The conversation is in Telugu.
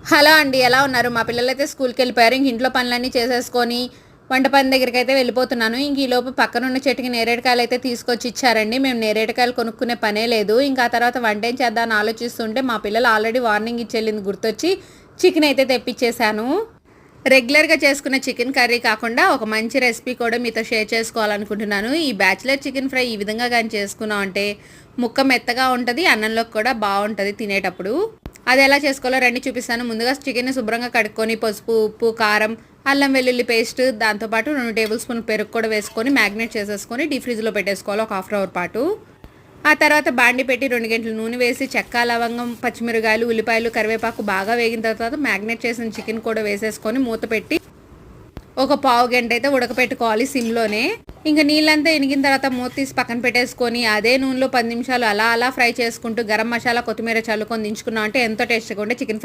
హలో అండి, ఎలా ఉన్నారు? మా పిల్లలైతే స్కూల్కి వెళ్ళిపోయారు. ఇంక ఇంట్లో పనులన్నీ చేసేసుకొని వంట పని దగ్గరికి అయితే వెళ్ళిపోతున్నాను. ఇంక ఈలోపు పక్కనున్న చెట్టుకి నేరేడుకాయలు అయితే తీసుకొచ్చి ఇచ్చారండి. మేము నేరేడుకాయలు కొనుక్కునే పనే లేదు. ఇంకా ఆ తర్వాత వంట ఏం చేద్దాం అని ఆలోచిస్తుంటే మా పిల్లలు ఆల్రెడీ వార్నింగ్ ఇచ్చేళ్ళింది గుర్తొచ్చి చికెన్ అయితే తెప్పించేశాను. రెగ్యులర్గా చేసుకునే చికెన్ కర్రీ కాకుండా ఒక మంచి రెసిపీ కూడా మీతో షేర్ చేసుకోవాలనుకుంటున్నాను. ఈ బ్యాచిలర్ చికెన్ ఫ్రై ఈ విధంగా కానీ చేసుకున్నాం అంటే ముక్క మెత్తగా ఉంటుంది, అన్నంలోకి కూడా బాగుంటుంది తినేటప్పుడు. అది ఎలా చేసుకోవాలో రండి చూపిస్తాను. ముందుగా చికెన్ని శుభ్రంగా కడుక్కొని పసుపు, ఉప్పు, కారం, అల్లం వెల్లుల్లి పేస్ట్, దాంతోపాటు 2 టేబుల్ స్పూన్ పెరుగు కూడా వేసుకొని మ్యాగ్నేట్ చేసేసుకొని డీప్ ఫ్రిడ్జ్లో పెట్టేసుకోవాలి ఒక హాఫ్ అవర్ పాటు. ఆ తర్వాత బాండి పెట్టి 2 గంటలు నూనె వేసి చెక్క, లవంగం, పచ్చిమిరకాయలు, ఉల్లిపాయలు, కరివేపాకు బాగా వేగిన తర్వాత మ్యాగ్నేట్ చేసిన చికెన్ కూడా వేసేసుకొని మూత పెట్టి ఒక పావు గంట అయితే ఉడకపెట్టుకోవాలి సిమ్లోనే. ఇంకా నీళ్ళంతా ఎనిగిన తర్వాత మూత తీసి పక్కన పెట్టేసుకొని అదే నూనెలో 10 నిమిషాలు అలా ఫ్రై చేసుకుంటూ గరం మసాలా, కొత్తిమీర చల్లుకొని దించుకున్నాం అంటే ఎంతో టేస్ట్గా ఉంటే చికెన్